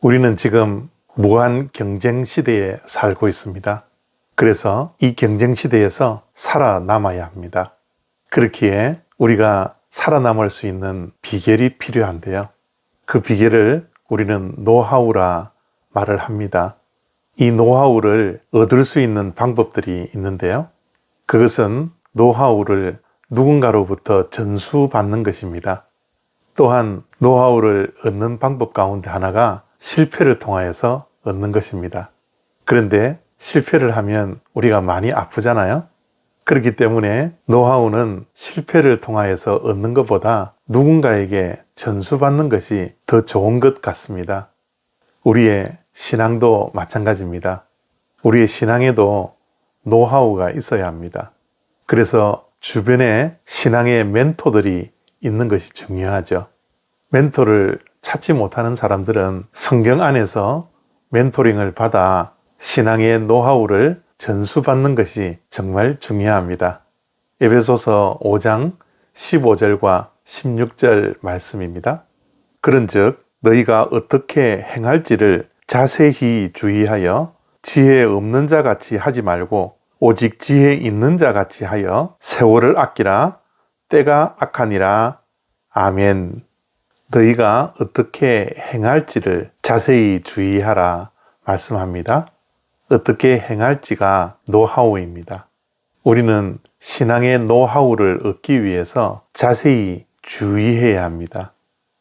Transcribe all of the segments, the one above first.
우리는 지금 무한 경쟁 시대에 살고 있습니다. 그래서 이 경쟁 시대에서 살아남아야 합니다. 그렇기에 우리가 살아남을 수 있는 비결이 필요한데요. 그 비결을 우리는 노하우라 말을 합니다. 이 노하우를 얻을 수 있는 방법들이 있는데요. 그것은 노하우를 누군가로부터 전수받는 것입니다. 또한 노하우를 얻는 방법 가운데 하나가 실패를 통하여서 얻는 것입니다. 그런데 실패를 하면 우리가 많이 아프잖아요. 그렇기 때문에 노하우는 실패를 통하여서 얻는 것보다 누군가에게 전수받는 것이 더 좋은 것 같습니다. 우리의 신앙도 마찬가지입니다. 우리의 신앙에도 노하우가 있어야 합니다. 그래서 주변에 신앙의 멘토들이 있는 것이 중요하죠. 멘토를 찾지 못하는 사람들은 성경 안에서 멘토링을 받아 신앙의 노하우를 전수받는 것이 정말 중요합니다. 에베소서 5장 15절과 16절 말씀입니다. 그런즉 너희가 어떻게 행할지를 자세히 주의하여 지혜 없는 자 같이 하지 말고 오직 지혜 있는 자 같이 하여 세월을 아끼라. 때가 악하니라. 아멘. 너희가 어떻게 행할지를 자세히 주의하라 말씀합니다. 어떻게 행할지가 노하우입니다. 우리는 신앙의 노하우를 얻기 위해서 자세히 주의해야 합니다.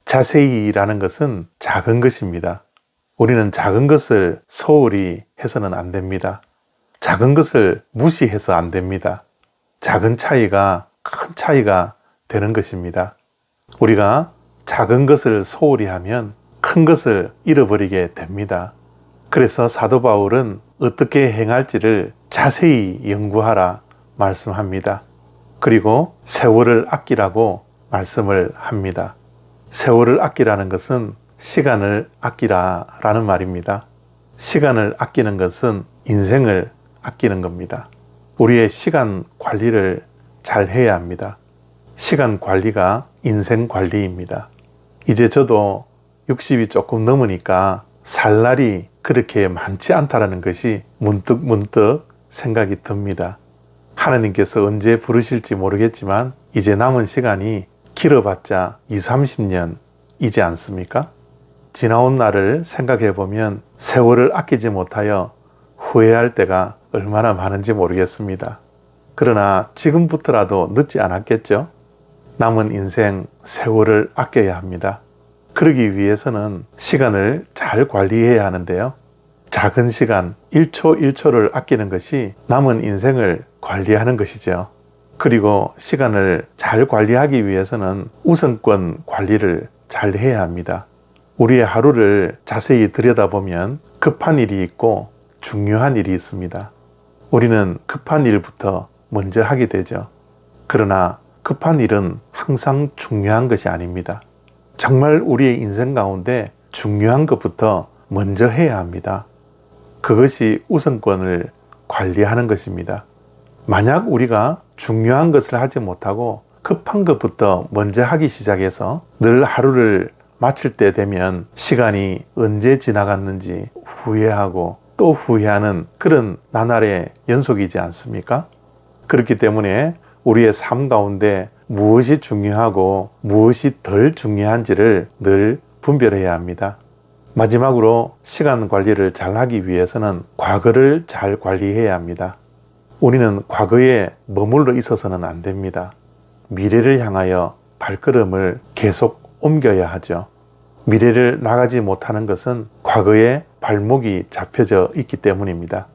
자세히라는 것은 작은 것입니다. 우리는 작은 것을 소홀히 해서는 안 됩니다. 작은 것을 무시해서 안 됩니다. 작은 차이가 큰 차이가 되는 것입니다. 우리가 작은 것을 소홀히 하면 큰 것을 잃어버리게 됩니다. 그래서 사도 바울은 어떻게 행할지를 자세히 연구하라 말씀합니다. 그리고 세월을 아끼라고 말씀을 합니다. 세월을 아끼라는 것은 시간을 아끼라라는 말입니다. 시간을 아끼는 것은 인생을 아끼는 겁니다. 우리의 시간 관리를 잘 해야 합니다. 시간 관리가 인생 관리입니다. 이제 저도 60이 조금 넘으니까 살 날이 그렇게 많지 않다라는 것이 문득 생각이 듭니다. 하나님께서 언제 부르실지 모르겠지만 이제 남은 시간이 길어봤자 20-30년이지 않습니까? 지나온 날을 생각해 보면 세월을 아끼지 못하여 후회할 때가 얼마나 많은지 모르겠습니다. 그러나 지금부터라도 늦지 않았겠죠? 남은 인생 세월을 아껴야 합니다. 그러기 위해서는 시간을 잘 관리해야 하는데요. 작은 시간 1초 1초를 아끼는 것이 남은 인생을 관리하는 것이죠. 그리고 시간을 잘 관리하기 위해서는 우선권 관리를 잘 해야 합니다. 우리의 하루를 자세히 들여다보면 급한 일이 있고 중요한 일이 있습니다. 우리는 급한 일부터 먼저 하게 되죠. 그러나 급한 일은 항상 중요한 것이 아닙니다. 정말 우리의 인생 가운데 중요한 것부터 먼저 해야 합니다. 그것이 우선권을 관리하는 것입니다. 만약 우리가 중요한 것을 하지 못하고 급한 것부터 먼저 하기 시작해서 늘 하루를 마칠 때 되면 시간이 언제 지나갔는지 후회하고 또 후회하는 그런 나날의 연속이지 않습니까? 그렇기 때문에 우리의 삶 가운데 무엇이 중요하고 무엇이 덜 중요한지를 늘 분별해야 합니다. 마지막으로 시간 관리를 잘 하기 위해서는 과거를 잘 관리해야 합니다. 우리는 과거에 머물러 있어서는 안 됩니다. 미래를 향하여 발걸음을 계속 옮겨야 하죠. 미래를 나가지 못하는 것은 과거에 발목이 잡혀져 있기 때문입니다.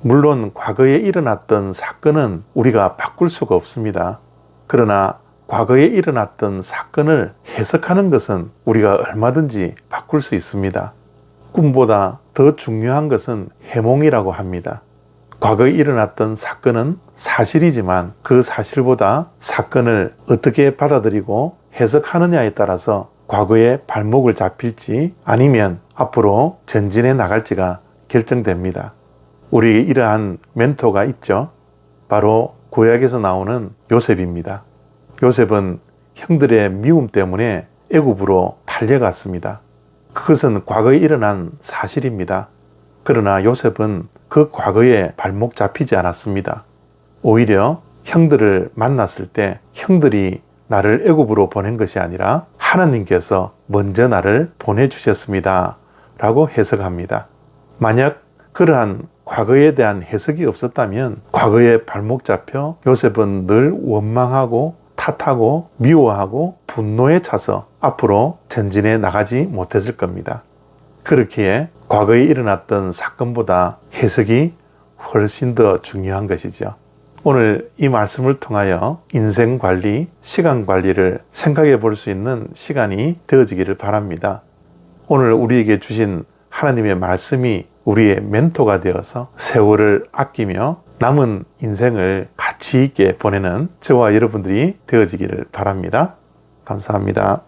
물론 과거에 일어났던 사건은 우리가 바꿀 수가 없습니다. 그러나 과거에 일어났던 사건을 해석하는 것은 우리가 얼마든지 바꿀 수 있습니다. 꿈보다 더 중요한 것은 해몽이라고 합니다. 과거에 일어났던 사건은 사실이지만 그 사실보다 사건을 어떻게 받아들이고 해석하느냐에 따라서 과거에 발목을 잡힐지 아니면 앞으로 전진해 나갈지가 결정됩니다. 우리에게 이러한 멘토가 있죠. 바로 구약에서 나오는 요셉입니다. 요셉은 형들의 미움 때문에 애굽으로 팔려갔습니다. 그것은 과거에 일어난 사실입니다. 그러나 요셉은 그 과거에 발목 잡히지 않았습니다. 오히려 형들을 만났을 때 형들이 나를 애굽으로 보낸 것이 아니라 하나님께서 먼저 나를 보내주셨습니다 라고 해석합니다. 만약 그러한 과거에 대한 해석이 없었다면 과거에 발목 잡혀 요셉은 늘 원망하고 탓하고 미워하고 분노에 차서 앞으로 전진해 나가지 못했을 겁니다. 그렇기에 과거에 일어났던 사건보다 해석이 훨씬 더 중요한 것이죠. 오늘 이 말씀을 통하여 인생 관리, 시간 관리를 생각해 볼 수 있는 시간이 되어지기를 바랍니다. 오늘 우리에게 주신 하나님의 말씀이 우리의 멘토가 되어서 세월을 아끼며 남은 인생을 가치 있게 보내는 저와 여러분들이 되어지기를 바랍니다. 감사합니다.